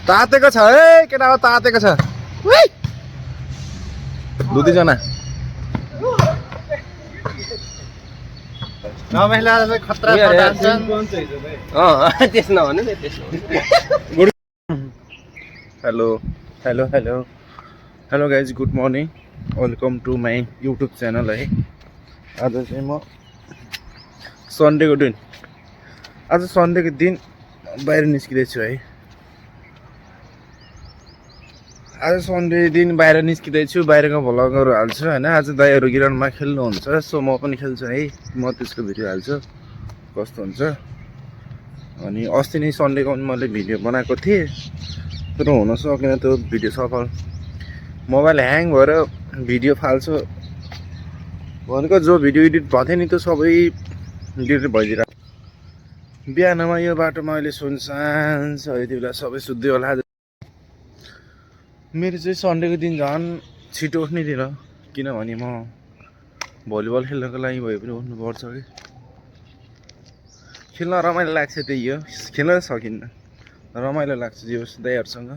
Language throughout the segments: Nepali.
तातेको छ है केटा हो तातेको छ दुई जना खतरा त्यस नभन्नु नि त्यस hello hello hello hello guys good morning welcome to my YouTube channel है आज चाहिँ म सन्डेको दिन आज सन्डेको दिन बाहिर निस्किँदैछु है आज सन्डे दिन बाहिर निस्किँदैछु बाहिरको भ्लगहरू हाल्छु होइन आज दाइहरू ग्राउन्डमा खेल्नुहुन्छ सो म पनि खेल्छु है म त्यसको भिडियो हाल्छु कस्तो हुन्छ अनि अस्ति नै सन्डेको मैले भिडियो बनाएको थिएँ तर हुन सकेन त्यो भिडियो सफल मोबाइल ह्याङ भएर भिडियो फाल्छु भनेको जो भिडियो एडिट भएको थियो नि त्यो सबै डिलिट भइदिरहेको बिहानमा यो बाटोमा अहिले सुनसान छ यति बेला सबै सुत्दै होला मेरो चाहिँ सन्डेको दिन झन् छिटो उठ्ने दिन हो किनभने म भलिबल खेल्नको लागि भए पनि उठ्नुपर्छ कि खेल्न रमाइलो लाग्छ त्यही हो खेल्न सकिन्न रमाइलो लाग्छ जे होस् दाइहरूसँग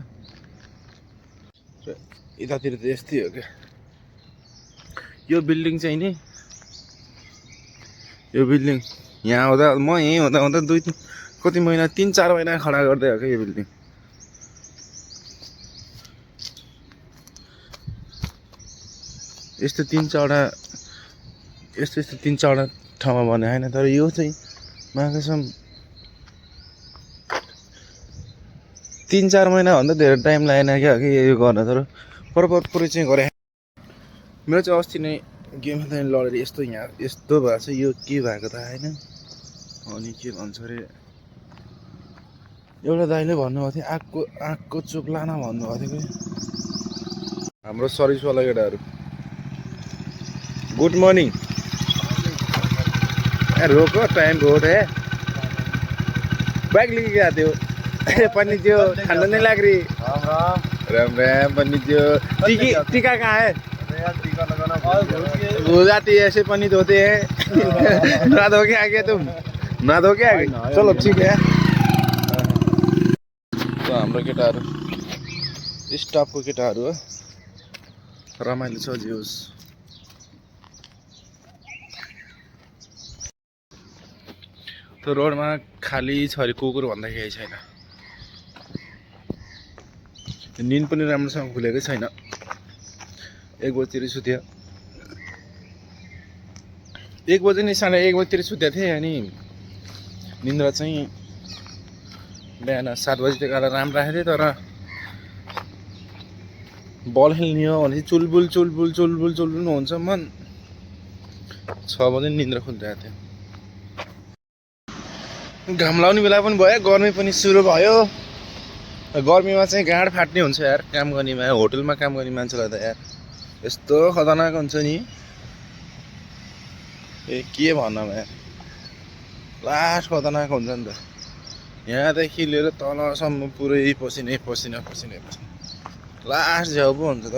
यतातिर त यस्तै हो क्या यो बिल्डिङ चाहिँ नि यो बिल्डिङ यहाँ हुँदा म यहीँ हुँदा हुँदा कति महिना 3-4 महिना खडा गर्दै हो क्या यो बिल्डिङ यस्तो 3-4वटा ठाउँमा भने होइन तर यो चाहिँ माघसम्म 3-4 महिनाभन्दा धेरै टाइम लागेन क्या यो गर्न तर पुरै चाहिँ गरेँ मेरो चाहिँ अस्ति नै गेम खेल्दा लडेर यस्तो यहाँ यस्तो भएको छ यो के भएको त होइन अनि के भन्छ अरे एउटा दाइले भन्नुभएको थियो आँकको चोक लान भन्नुभएको थियो कि हाम्रो सर्भिसवाला केटाहरू गुड मर्निङ ए रोको टाइम बहुत है बाइक लेके गया थियो पन्नी जो ठंडा नहीं लग रही राम राम पन्नी जो टीका कहाँ है हो जाती है ऐसे पन्नी धोते हैं ना धो के आ गए तुम ना धो के आ गए चलो ठीक है तो हाम्रो केटाहरू स्टाफको केटाहरू हो रमाइलो छ जे होस् त्यो रोडमा खाली छ अरे कुकुर भन्दा केही छैन निन पनि राम्रोसँग खुलेकै छैन 1 बजीतिर सुत्यो 1 बजे नि 1:30 बजीतिर सुतेको थिएँ अनि निन्द्रा चाहिँ बिहान 7 बजीतिर गएर राम्रो राखेको थिएँ तर बल खेल्ने हो भने चुलबुल हुन्छ मन 6 बजे निन्द्रा खुलिरहेको थियो घाम लाउने बेला पनि भयो गर्मी पनि सुरु भयो गर्मीमा चाहिँ गाँड फाट्ने हुन्छ यार काम गर्नेमा होटलमा काम गर्ने मान्छेलाई त यार यस्तो खतरनाक हुन्छ नि ए के भन्न यार लास्ट खतरनाक हुन्छ नि त यहाँदेखि लिएर तलसम्म पुरै पसिनै लास्ट झ्याउ पो हुन्छ त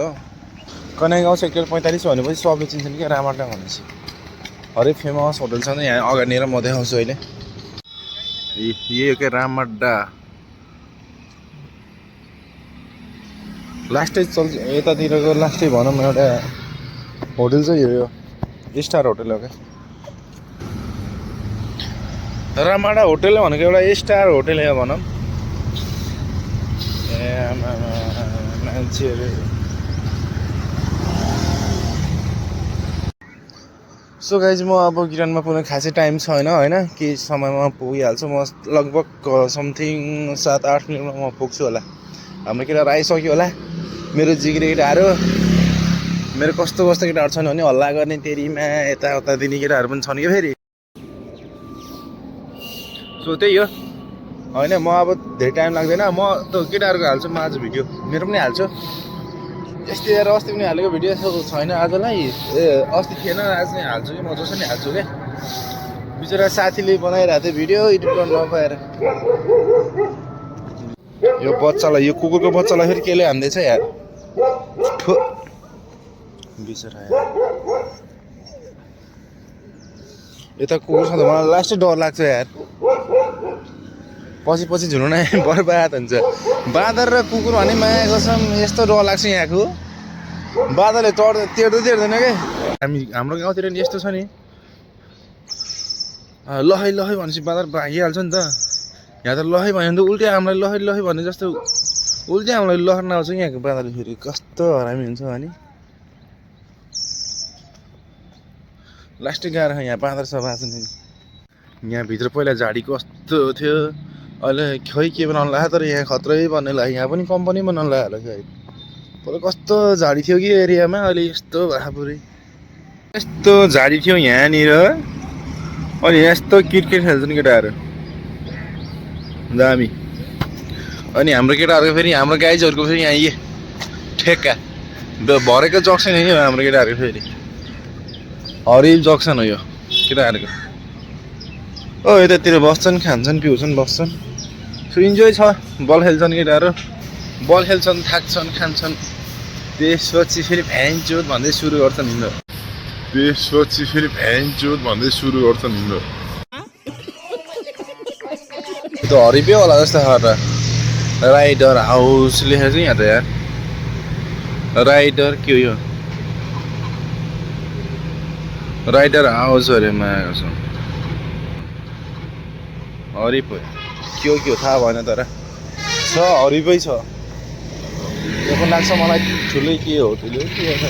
कन्या गाउँ सेक्टर 45 भनेपछि सबले चिन्छन् कि रामाटा भनेपछि हरेक फेमस होटल छ नि यहाँ अगाडि र म देखाउँछु अहिले ये के रामअड्डा लास्टै चल्छ यतातिरको लास्टै भनौँ एउटा होटल चाहिँ यो स्टार होटल हो क्या रामअड्डा होटल भनेको एउटा स्टार होटल हो भनौँ ए मान्छेहरू सो गाइज म अब गिरानमा पुग्न खासै टाइम छैन होइन केही समयमा पुगिहाल्छु म लगभग समथिङ 7-8 मिनटमा म पुग्छु होला हाम्रो केटाहरू आइसक्यो होला मेरो जिग्रे केटाहरू मेरो कस्तो केटाहरू छन् भने हल्ला गर्ने तेरीमा यताउता दिने केटाहरू पनि छन् कि फेरि सो त्यही हो होइन म अब धेरै टाइम लाग्दैन म त केटाहरूको हाल्छु म आज भिडियो मेरो पनि हाल्छु यस्तै हेरेर अस्ति पनि हालेको भिडियो छैन आजलाई ए अस्ति थिएन आज नै हाल्छु कि म जसरी नै हाल्छु क्या बिचरा साथीले बनाइरहेको थियो भिडियो एडिट गर्नु नपाएर यो बच्चालाई यो कुकुरको बच्चालाई फेरि केले हान्दैछ यार ठो बिचरा यार यता कुकुर छ त मलाई लास्टै डर लाग्छ यार पछि पछि झुनु नै बर्बाद हुन्छ। बाँदर र कुकुर भने माया गर्छौँ, यस्तो डर लाग्छ यहाँको। बाँदरले तेर्दैन क्या। हाम्रो गाउँतिर नि यस्तो छ नि, लहै लहै भनेपछि बाँदर भागिहाल्छ नि त। यहाँ त लहै भयो भने त उल्टै हामीलाई लहै लहै भने जस्तो उल्टै हामीलाई लहर नआउँछ यहाँको बाँदरले। फेरि कस्तो हरामी हुन्छ भने लास्टै गाह्रो यहाँ बाँदर छ बाँच्नु। यहाँभित्र पहिला झाडी कस्तो थियो, अहिले खै के बनाउनु लाग्यो, तर यहाँ खत्रै बन्ने लाग्यो। यहाँ पनि कम्पनी बनाउनु लाग्यो होला खै। पहिला कस्तो झाडी थियो कि एरियामा, अहिले यस्तो भएको पुरै। यस्तो झाडी थियो यहाँनिर, अनि यस्तो क्रिकेट खेल्छन् केटाहरू दामी। अनि हाम्रो केटाहरूको फेरि, हाम्रो गाइजहरूको फेरि यहाँ ठेक्का भरेको जक्सन हो हाम्रो केटाहरूको फेरि। हरिल जक्सन हो यो केटाहरूको। ओ यतातिर बस्छन्, खान्छन्, पिउँछन्, बस्छन्। सो इन्जोय छ। बल खेल्छन् केटाहरू, बल खेल्छन्, थाक्छन्, खान्छन्। त्यसपछि फेरि भ्यान चोट भन्दै सुरु गर्छन् हिँड्न। त्यो हरिपे होला जस्तो छ त। राइडर हाउस लेखेको छ यहाँ त यार। राइडर के हो यो? राइडर हाउस अरे माया छ। हरिप के हो थाहा भएन, तर छ हरिपै छ। त्यो पनि लाग्छ मलाई ठुलै के हो ठुलै के हो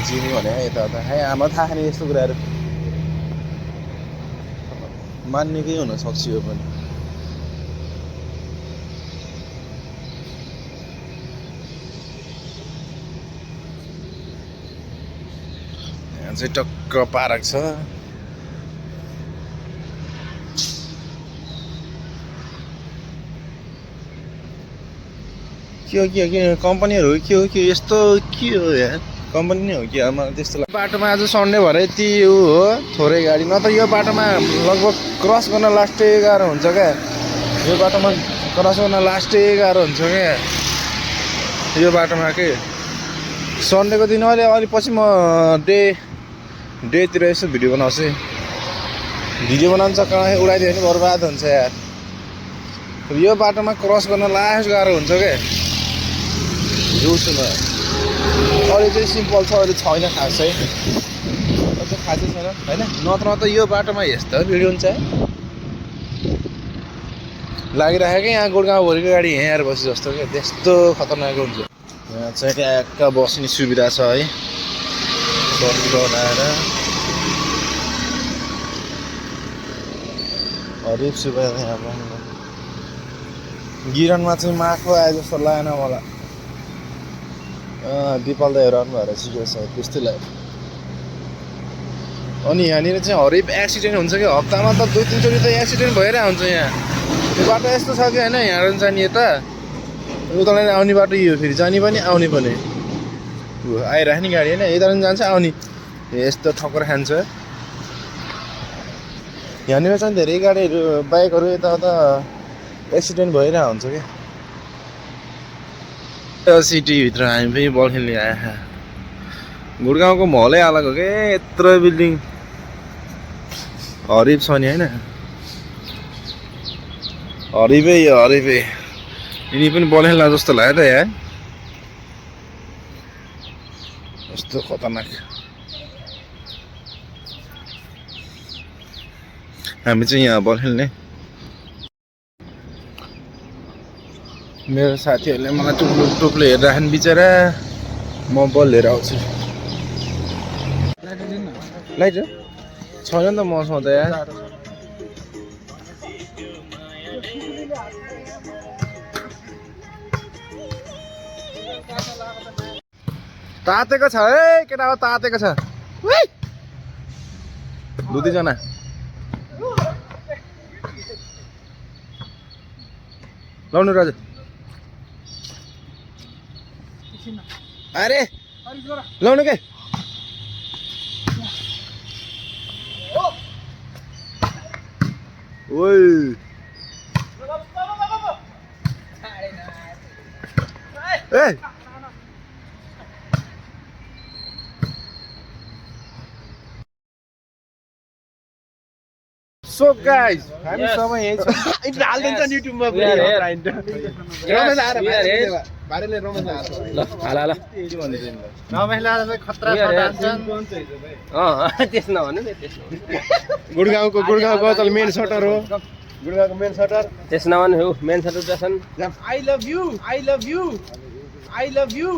जिमी भने यताउता है। हाम्रो थाहा छैन यस्तो कुराहरू, मान्नेकै हुन सक्छ यो पनि। यहाँ चाहिँ टक्क पार्क छ। के कम्पनीहरू हो के हो यस्तो के हो यार? कम्पनी नै हो कि मलाई त्यस्तो लाग्छ। बाटोमा आज सन्डे भएर यति हो थोरै गाडी, नत्र यो बाटोमा लगभग क्रस गर्न लास्टै गाह्रो हुन्छ क्या। यो बाटोमा क्रस गर्न लास्टै गाह्रो हुन्छ क्या यो बाटोमा के। सन्डेको दिन अलि पछि म डेतिर यसो भिडियो बनाउँछु। भिडियो बनाउनु चक्करमा उडाइदियो भने बर्बाद हुन्छ यार। यो बाटोमा क्रस गर्न लास्ट गाह्रो हुन्छ क्या। जोसुमा अहिले चाहिँ सिम्पल छ, अहिले छैन खासै, अझै खासै छैन होइन। नत्र त यो बाटोमा यस्तो भिड हुन्छ लागिराखेको यहाँ गुडगाउँभरिको गाडी यहाँ आएर बसे जस्तो क्या, त्यस्तो खतरनाक हुन्छ। यहाँ चाहिँ ट्याक्क बस्ने सुविधा छ है, सस्तो बनाएर। हरेक सुविधा यहाँ पाउनु। गिरनमा चाहिँ माखो आए जस्तो लागेन मलाई। दिपाल दाइहरू आउनु भएर सिकेको छ त्यस्तै लाग्यो। अनि यहाँनिर चाहिँ हरेक एक्सिडेन्ट हुन्छ कि, हप्तामा त 2-3 चोटि त एक्सिडेन्ट भइरहेको हुन्छ यहाँ। यो बाटो यस्तो छ कि होइन, यहाँ जाने यता उतालाई आउने बाटो यो, फेरि जाने पनि आउने पनि आइराख्ने गाडी होइन, यता पनि जान्छ आउने, यस्तो ठक्कर खान्छ। यहाँनिर चाहिँ धेरै गाडीहरू बाइकहरू यताउता एक्सिडेन्ट भइरहेको हुन्छ क्या। सिटीभित्र हामी पनि बल खेल्ने आए। गुडगाउँको महलै अलग हो क्या, यत्रो बिल्डिङ हरिप छ नि होइन। हरिपै यिनी पनि बल खेल्ला जस्तो लाग्यो त यार, कस्तो खतरनाक। हामी चाहिँ यहाँ बल खेल्ने। मेरो साथीहरूले मलाई टुप्लो हेरिराख्नु बिचरा, म बल लिएर आउँछु। लाइट छैन नि त मसँग त यार। तातेको छ है केटा, तातेको छ। 2-3 जना लाउनु राजा। अरे लाउनु के ओइ ए सो गाइस हामी Yes. सबै यही छौँ हालिदिन्छ नि युट्युबमा We are here. रमेश आएर We are here. भाइरलले रमेश आएर ल हाल हाल के भन्दै तिमीलाई रमेशले आज चाहिँ खतरा We are shot here. हान्छन्। त्यस नभन्नु नि त्यस गुडगाउँको अचल मेन सटर हो गुडगाउँको मेन सटर त्यस नभन्नु हो main shutter Jason I love you